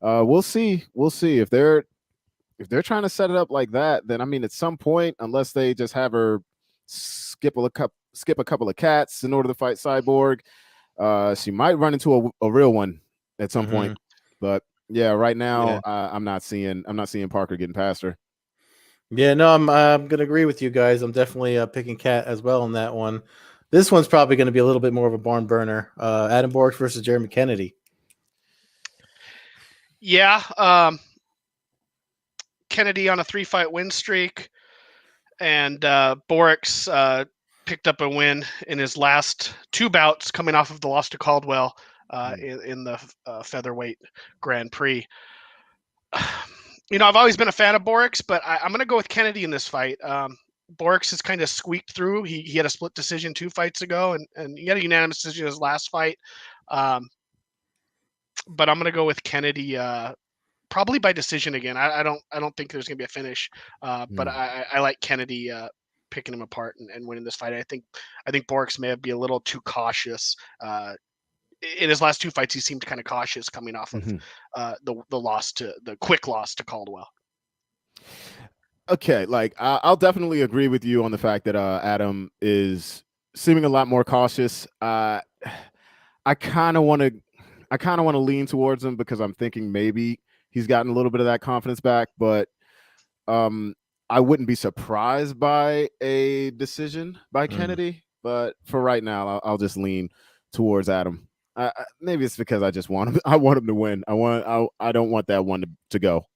We'll see. We'll see if they're trying to set it up like that. Then I mean, at some point, unless they just have her skip a couple of cats in order to fight Cyborg, she might run into a real one at some point. But yeah, right now I'm not seeing Parker getting past her. Yeah, no, I'm gonna agree with you guys. I'm definitely picking Cat as well on that one. This one's probably going to be a little bit more of a barn burner. Adam Bork versus Jeremy Kennedy. Yeah, Kennedy on a 3-fight win streak, and Bork's picked up a win in his last 2 bouts, coming off of the loss to Caldwell in the featherweight Grand Prix. You know, I've always been a fan of Bork's, but I'm going to go with Kennedy in this fight. Bork's has kind of squeaked through. He had a split decision 2 fights ago, and he had a unanimous decision in his last fight. But I'm going to go with Kennedy, probably by decision again. I don't think there's going to be a finish, but I like Kennedy picking him apart and winning this fight. I think Bork's may be a little too cautious. In his last 2 fights, he seemed kind of cautious coming off of the quick loss to Caldwell. Okay, like I'll definitely agree with you on the fact that Adam is seeming a lot more cautious. I kind of want to lean towards him because I'm thinking maybe he's gotten a little bit of that confidence back, but I wouldn't be surprised by a decision by Kennedy. But for right now, I'll just lean towards Adam. Maybe it's because I just want him. I want him to win. I don't want that one to go.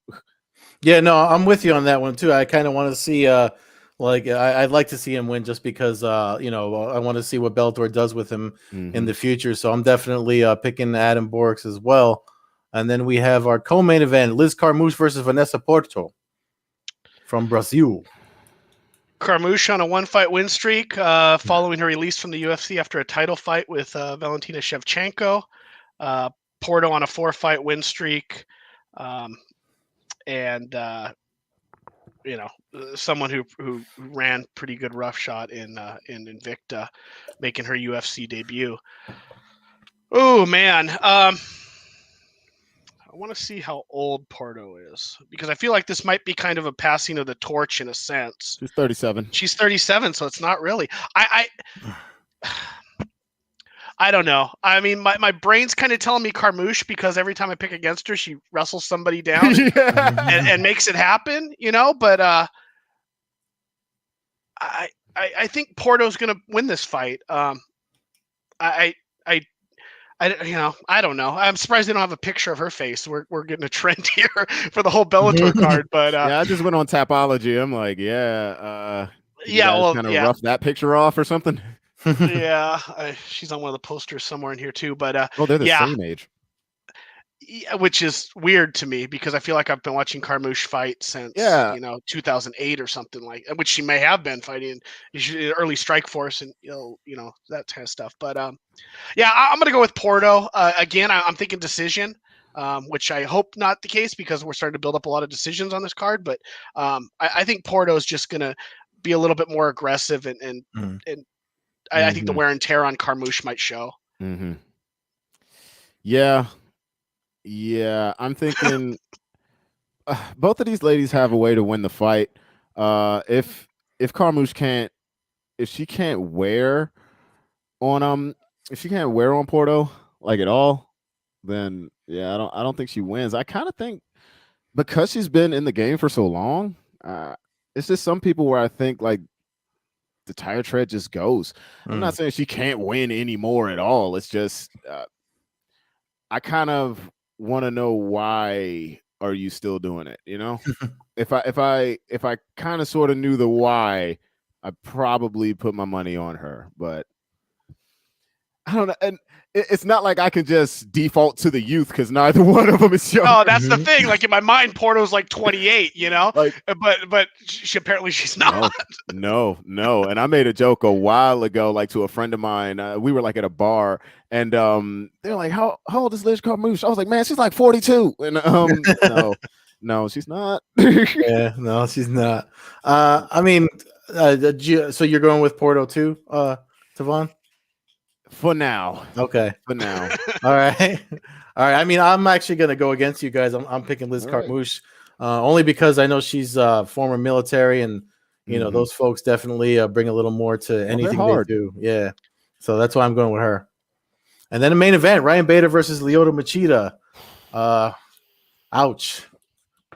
Yeah, no, I'm with you on that one too. I kind of want to see, I'd like to see him win just because, I want to see what Bellator does with him in the future. So I'm definitely picking Adam Borks as well. And then we have our co-main event: Liz Carmouche versus Vanessa Porto from Brazil. Carmouche on a 1-fight win streak following her release from the UFC after a title fight with Valentina Shevchenko. Porto on a 4-fight win streak. And someone who ran pretty good roughshod in Invicta, making her UFC debut. Oh man, I want to see how old Porto is because I feel like this might be kind of a passing of the torch in a sense. She's 37. She's 37, so it's not really. I don't know. I mean, my brain's kind of telling me Carmouche because every time I pick against her, she wrestles somebody down and makes it happen, But I think Porto's going to win this fight. I don't know. I'm surprised they don't have a picture of her face. We're getting a trend here for the whole Bellator card, but yeah, I just went on Tapology. I'm like, kind of rough that picture off or something. Yeah, she's on one of the posters somewhere in here too. But they're the same age. Which is weird to me because I feel like I've been watching Carmouche fight since 2008 or something like, which she may have been fighting in early Strike Force and that kind of stuff. But I'm gonna go with Porto again. I'm thinking decision, which I hope not the case because we're starting to build up a lot of decisions on this card. But I think Porto is just gonna be a little bit more aggressive and I think the wear and tear on Carmouche might show. Yeah, I'm thinking both of these ladies have a way to win the fight. If Carmouche if she can't wear on Porto like at all, then I don't think she wins. I kind of think because she's been in the game for so long, it's just some people where I think like the tire tread just goes. I'm not saying she can't win anymore at all. It's just I kind of want to know why are you still doing it? If I kind of sort of knew the why, I'd probably put my money on her. But I don't know, and it's not like I can just default to the youth because neither one of them is young. Oh, that's the thing. Like in my mind, Porto's like 28, you know, Like, but she apparently she's not. no. And I made a joke a while ago, like to a friend of mine. We were like at a bar, and they're like, "How old is Liz Carmouche?" I was like, "Man, she's like 42." And no, she's not. Yeah, no, she's not. I mean, so you're going with Porto too, Tovaun? For now. Okay. For now. All right. All right. I mean, I'm actually going to go against you guys. I'm picking Liz Carmouche, only because I know she's former military, and you know those folks definitely bring a little more to anything they do. Yeah. So that's why I'm going with her. And then the main event: Ryan Bader versus Lyoto Machida. Ouch.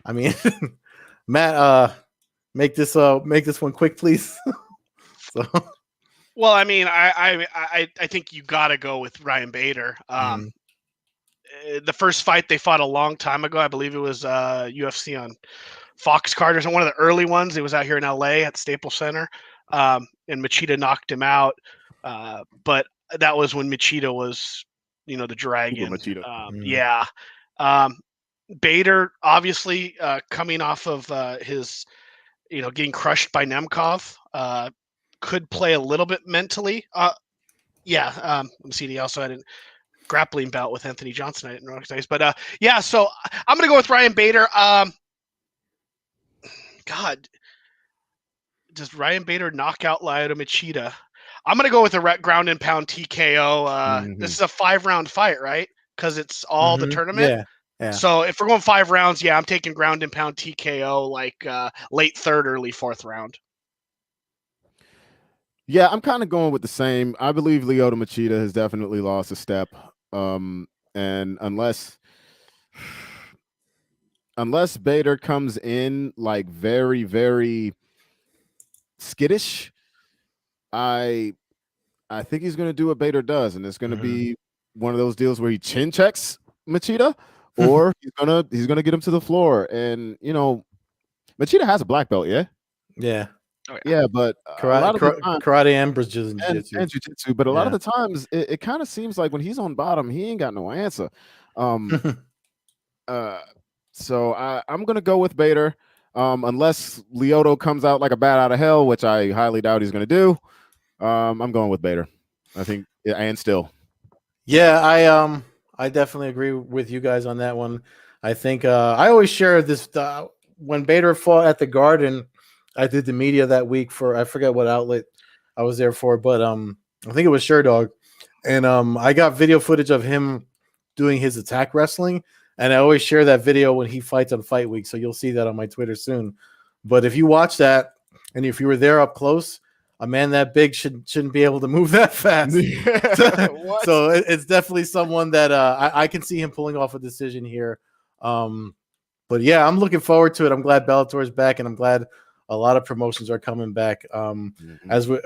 I mean, Matt, make this one quick, please. So. Well, I mean, I think you got to go with Ryan Bader. The first fight they fought a long time ago, I believe it was UFC on Fox Card or one of the early ones. It was out here in LA at Staples Center, and Machida knocked him out. But that was when Machida was, you know, the dragon. Yeah. Bader, obviously, coming off of his, you know, getting crushed by Nemkov, could play a little bit mentally. Let me see. He also had a grappling bout with Anthony Johnson. I didn't recognize, but yeah. So I'm gonna go with Ryan Bader. God, does Ryan Bader knock out Lyoto Machida? I'm gonna go with a ground and pound TKO. This is a 5-round fight, right? Because it's all the tournament. Yeah. So if we're going 5 rounds, yeah, I'm taking ground and pound TKO, like late 3rd, early 4th round. Yeah, I'm kind of going with the same. I believe Lyoto Machida has definitely lost a step. And unless Bader comes in like very, very skittish, I think he's going to do what Bader does, and it's going to be one of those deals where he chin checks Machida, or he's gonna get him to the floor. And you know, Machida has a black belt, yeah. Oh, yeah, but karate and Brazilian jiu-jitsu. And jiu-jitsu, but a lot of the times it kind of seems like when he's on bottom, he ain't got no answer. So I'm gonna go with Bader, unless Lyoto comes out like a bat out of hell, which I highly doubt he's gonna do. I'm going with Bader. I think, and still. Yeah, I definitely agree with you guys on that one. I think I always share this when Bader fought at the Garden. I did the media that week for, I forget what outlet I was there for, but I think it was Sherdog, and I got video footage of him doing his attack wrestling, and I always share that video when he fights on Fight Week, so you'll see that on my Twitter soon. But if you watch that, and if you were there up close, a man that big shouldn't be able to move that fast. So it's definitely someone that I can see him pulling off a decision here. But yeah, I'm looking forward to it. I'm glad Bellator is back, and I'm glad a lot of promotions are coming back.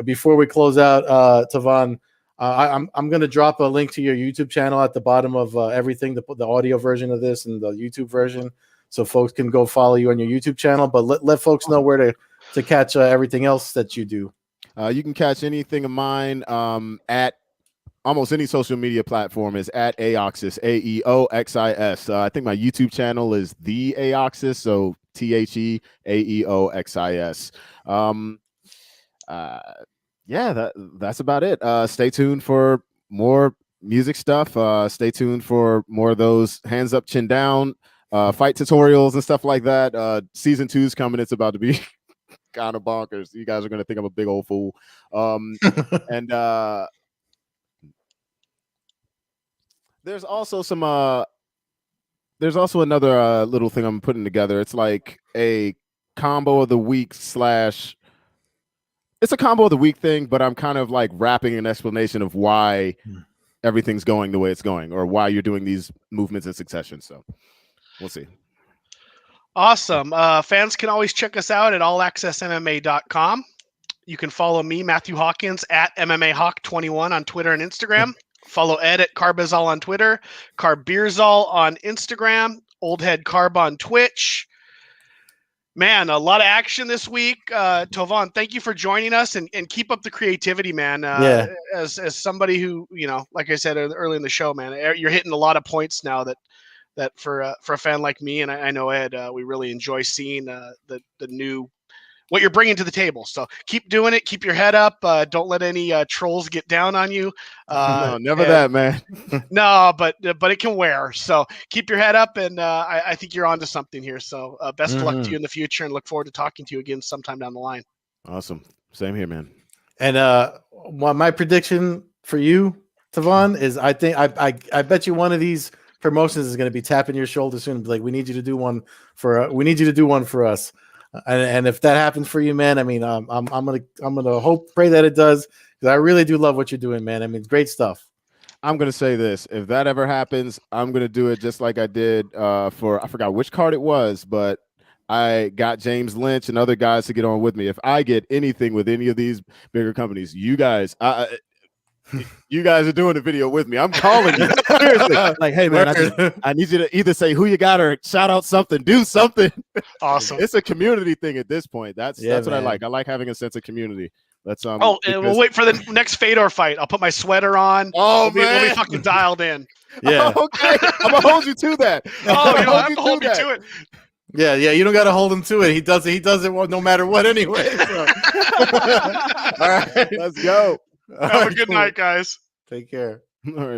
Before we close out, Tovaun, I'm going to drop a link to your YouTube channel at the bottom of everything, the audio version of this and the YouTube version, so folks can go follow you on your YouTube channel. But let folks know where to catch everything else that you do. You can catch anything of mine at almost any social media platform is at Aeoxis, AEOXIS. I think my YouTube channel is The Aeoxis, so TheAeoxis. That's about it. Stay tuned for more music stuff. Stay tuned for more of those hands up, chin down fight tutorials and stuff like that. Season 2 is coming. It's about to be kind of bonkers. You guys are going to think I'm a big old fool. And there's also another little thing I'm putting together. It's like a combo of the week / it's a combo of the week thing, but I'm kind of like wrapping an explanation of why everything's going the way it's going, or why you're doing these movements in succession. So we'll see. Awesome. Fans can always check us out at allaccessmma.com. You can follow me, Matthew Hawkins, at MMAHawk21 on Twitter and Instagram. Follow Ed at Carbazol on Twitter, Carbeerzol on Instagram, Old Head Carb on Twitch. Man, a lot of action this week. Tovaun, thank you for joining us and keep up the creativity, man. Yeah. As somebody who, like I said early in the show, man, you're hitting a lot of points now that for a fan like me, and I know Ed, we really enjoy seeing the new what you're bringing to the table. So keep doing it. Keep your head up. Don't let any trolls get down on you. No, never that, man. No, but it can wear. So keep your head up, and I think you're onto something here. So best of luck to you in the future, and look forward to talking to you again sometime down the line. Awesome. Same here, man. And my prediction for you, Tovaun, is I think I bet you one of these promotions is going to be tapping your shoulder soon and be like, we need you to do one for us. And if that happens for you, man, I mean, I'm gonna pray that it does, because I really do love what you're doing, man. I mean, it's great stuff. I'm gonna say this: if that ever happens, I'm gonna do it just like I did for, I forgot which card it was, but I got James Lynch and other guys to get on with me. If I get anything with any of these bigger companies, you guys, you guys are doing a video with me. I'm calling you. Seriously. Like, hey man, I need you to either say who you got or shout out something, do something. Awesome. It's a community thing at this point. That's what I man. like. I like having a sense of community. Let's and we'll wait for the next Fedor fight. I'll put my sweater on. Oh we'll man, be fucking dialed in. Yeah. Okay. I'm gonna hold you to that. Oh, you don't have to hold me to it. Yeah, you don't got to hold him to it. He does it no matter what anyway. So. All right, let's go. Have a good night, guys. Take care. All right.